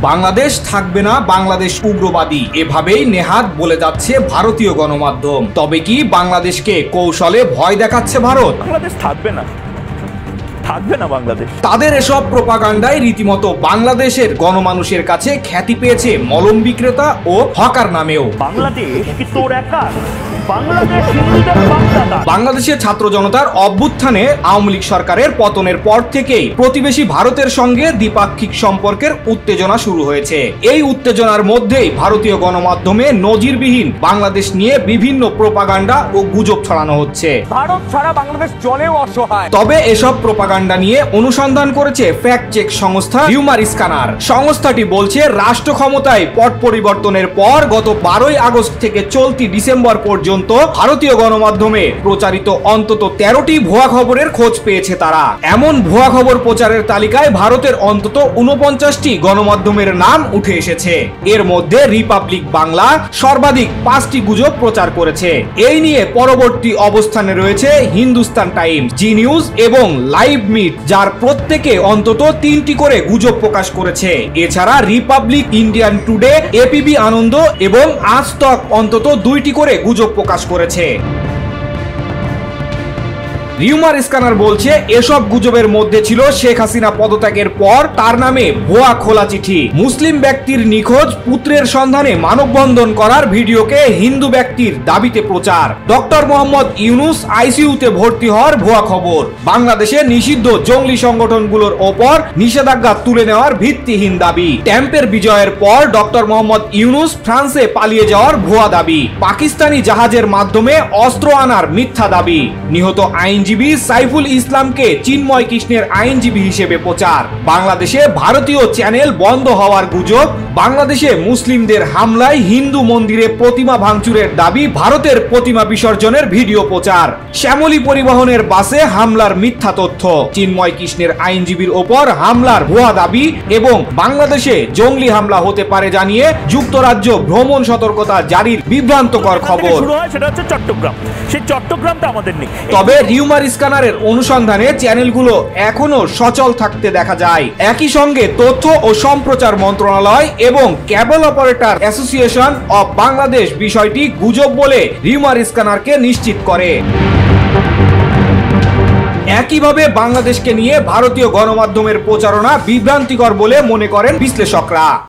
বাংলাদেশ থাকবে না, বাংলাদেশ উগ্রবাদী, এভাবেই নেহাত বলে যাচ্ছে ভারতীয় গণমাধ্যম। তবে কি বাংলাদেশকে কৌশলে ভয় দেখাচ্ছে ভারত? বাংলাদেশ থাকবে না বাংলাদেশ। তাদের এসব প্রোপাগান্ডায় রীতিমতো বাংলাদেশের গণমানুষের কাছে খ্যাতি পেয়েছে মলম বিক্রেতা ও হকার নামেও। বাংলাদেশ কি তোর একা? বাংলাদেশের ছাত্র জনতার অভ্যুত্থানে আওয়ামী লীগ সরকারের পতনের পর থেকেই প্রতিবেশী ভারতের সঙ্গে দ্বিপাক্ষিক সম্পর্কের উত্তেজনা শুরু হয়েছে। এই উত্তেজনার মধ্যেই ভারতীয় গণমাধ্যমে নজিরবিহীন বাংলাদেশ নিয়ে বিভিন্ন প্রোপাগান্ডা ও গুজব ছড়ানো হচ্ছে। ভারত ছাড়া বাংলাদেশ চলেও অসহায়। তবে এসব প্রোপাগান্ডা নিয়ে অনুসন্ধান করেছে ফ্যাক্ট চেক সংস্থা হিউমার স্ক্যানার। সংস্থাটি বলছে, রাষ্ট্র ক্ষমতায় পট পরিবর্তনের পর গত 12ই আগস্ট থেকে চলতি ডিসেম্বর পর্যন্ত ভারতীয় গণমাধ্যমে প্রচারিত অন্তত 13টি ভুয়া খবরের খোঁজ পেয়েছে তারা। এমন ভুয়া খবর প্রচারের তালিকায় ভারতের অন্তত 49টি গণমাধ্যমের নাম উঠে এসেছে। এর মধ্যে রিপাবলিক বাংলা সর্বাধিক 5টি গুজব প্রচার করেছে। এই নিয়ে পরবর্তী অবস্থানে রয়েছে হিন্দুস্তান টাইমস, জি নিউজ এবং লাইভ মিট, যার প্রত্যেকে অন্তত 3টি করে গুজব প্রকাশ করেছে। এছাড়া রিপাবলিক, ইন্ডিয়ান টুডে, এপিবি আনন্দ এবং আজ তক অন্তত 2টি করে গুজব প্রকাশ করেছে। হিউমার স্ক্যানার বলছে, এসব গুজবের মধ্যে ছিল শেখ হাসিনা পদত্যাগের পর তার নামে ভুয়া খোলা চিঠি, মুসলিম ব্যক্তির নিখোঁজ পুত্রের সন্ধানে মানববন্ধন করার ভিডিওকে হিন্দু ব্যক্তির দাবিতে প্রচার, ডক্টর মোহাম্মদ ইউনূস আইসিইউতে ভর্তি হওয়ার ভুয়া খবর, বাংলাদেশে নিষিদ্ধ জঙ্গলি সংগঠনগুলোর ওপর নিষেধাজ্ঞা তুলে নেওয়ার ভিত্তিহীন দাবি, ট্যাম্পের বিজয়ের পর ডক্টর মোহাম্মদ ইউনূস ফ্রান্সে পালিয়ে যাওয়ার ভুয়া দাবি, পাকিস্তানি জাহাজের মাধ্যমে অস্ত্র আনার মিথ্যা দাবি, নিহত আইনজীবী সাইফুল ইসলামকে চিন্ময় কৃষ্ণের আইনজীবী হিসেবে প্রচার, বাংলাদেশে ভারতীয় চ্যানেল বন্ধ হওয়ার গুজব, বাংলাদেশে মুসলিমদের হামলায় হিন্দু মন্দিরে প্রতিমা ভাঙচুরের দাবি, ভারতের প্রতিমা বিসর্জনের ভিডিও প্রচার, শ্যামলী পরিবহনের বাসে হামলার মিথ্যা তথ্য, চিন্ময় কৃষ্ণের আইনজীবীর ওপর হামলার ভুয়া দাবি এবং বাংলাদেশে জঙ্গলি হামলা হতে পারে জানিয়ে যুক্তরাজ্য ভ্রমণ সতর্কতা জারির বিভ্রান্তকর খবর। সেটা হচ্ছে চট্টগ্রাম, সেই চট্টগ্রামটা আমাদের নেই। তবে হিউমার স্ক্যানারের অনুসন্ধানে চ্যানেলগুলো এখনো সচল থাকতে দেখা যায়। একই সঙ্গে তথ্য ও সম্প্রচার মন্ত্রণালয় এবং কেবল অপারেটর অ্যাসোসিয়েশন অব বাংলাদেশ বিষয়টি গুজব বলে হিউমার স্ক্যানারকে নিশ্চিত করে। একইভাবে বাংলাদেশকে নিয়ে ভারতীয় গণমাধ্যমের প্রচারণা বিভ্রান্তিকর বলে মনে করেন বিশ্লেষকরা।